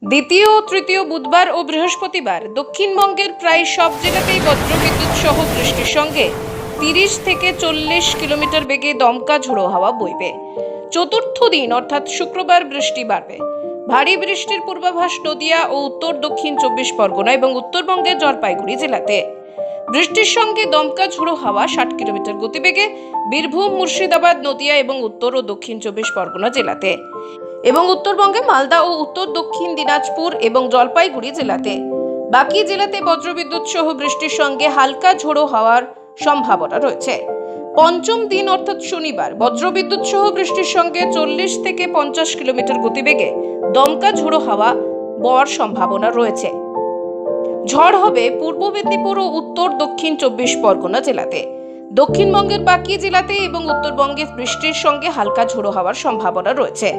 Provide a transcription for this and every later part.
দ্বিতীয় ও তৃতীয় বুধবার ও বৃহস্পতিবার দক্ষিণবঙ্গের প্রায় সব জেলাতেই বজ্রবিদ্যুৎ সহ বৃষ্টির সঙ্গে 30 থেকে 40 কিলোমিটার বেগে দমকা ঝোড়ো হাওয়া বইবে। চতুর্থ দিন অর্থাৎ শুক্রবার বৃষ্টি বাড়বে। ভারী বৃষ্টির পূর্বাভাস নদিয়া ও উত্তর দক্ষিণ 24 পরগনা এবং উত্তরবঙ্গের জলপাইগুড়ি জেলাতে। বৃষ্টির সঙ্গে দমকা ঝোড়ো হাওয়া 60 কিলোমিটার গতিবেগে বীরভূম, মুর্শিদাবাদ, নদিয়া এবং উত্তর ও দক্ষিণ 24 পরগনা জেলাতে এবং উত্তরবঙ্গে মালদা ও উত্তর দক্ষিণ দিনাজপুর এবং জলপাইগুড়ি জেলাতে। বাকি জেলাতে বজ্রবিদ্যুৎ সহ বৃষ্টির সঙ্গে হালকা ঝোড়ো হওয়ার সম্ভাবনা রয়েছে। পঞ্চম দিন অর্থাৎ শনিবার বজ্রবিদ্যুৎ সহ বৃষ্টির সঙ্গে 40 থেকে 50 কিলোমিটার গতিবেগে দমকা ঝোড়ো হাওয়া বওয়ার সম্ভাবনা রয়েছে। ঝড় হবে পূর্ব মেদিনীপুর ও উত্তর দক্ষিণ 24 পরগনা জেলাতে। দক্ষিণবঙ্গের বাকি জেলাতে এবং উত্তরবঙ্গে বৃষ্টির সঙ্গে হালকা ঝোড়ো হওয়ার সম্ভাবনা রয়েছে।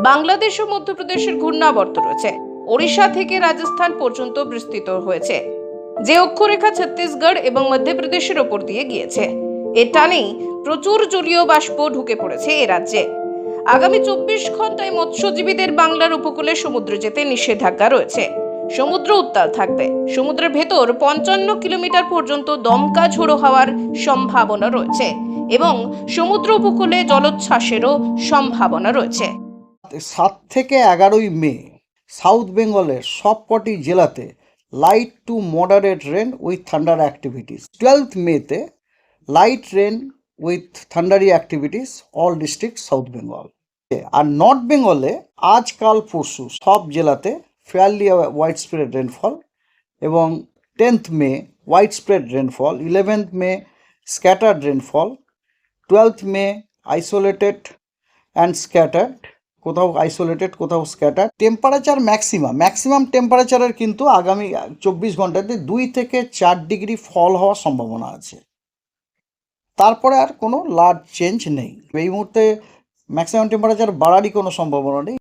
বাংলাদেশ ও মধ্যপ্রদেশের ঘূর্ণাবর্ত রয়েছে। ওড়িশা থেকে রাজস্থান পর্যন্ত বিস্তৃত হয়েছে, যে অক্ষরেখা ছত্তিশগড় এবং মধ্যপ্রদেশের ওপর দিয়ে গিয়েছে। এ টানেই প্রচুর জলীয় বাষ্প ঢুকে পড়েছে এ রাজ্যে। আগামী 24 ঘন্টায় মৎস্যজীবীদের বাংলার উপকূলে সমুদ্রে যেতে নিষেধাজ্ঞা রয়েছে। সমুদ্র উত্তাল থাকবে। সমুদ্রের ভেতর 55 কিলোমিটার পর্যন্ত দমকা ঝোড়ো হওয়ার সম্ভাবনা রয়েছে এবং সমুদ্র উপকূলে জলোচ্ছ্বাসেরও সম্ভাবনা রয়েছে। 7 থেকে 11ই মে সাউথ বেঙ্গলের সবকটি জেলাতে light to moderate rain with thunder activities. 12th মেতে light rain with thundery activities all district south Bengal. আর নর্থ বেঙ্গলে আজ কাল পরশু সব জেলাতে ফেয়ারলি ওয়াইড স্প্রেড রেনফল এবং 10th May wide spread rainfall, 11th May scattered rainfall, 12th May isolated and scattered, কোথাও আইসোলেটেড কোথাও স্ক্যাটার। টেম্পারেচার ম্যাক্সিমাম টেম্পারেচারের কিন্তু আগামী 24 ঘন্টাতে 2 থেকে 4 ডিগ্রি ফল হওয়ার সম্ভাবনা আছে। তারপরে আর কোনো লার্জ চেঞ্জ নেই। এই মুহূর্তে ম্যাক্সিমাম টেম্পারেচার বাড়ারই কোনো সম্ভাবনা নেই।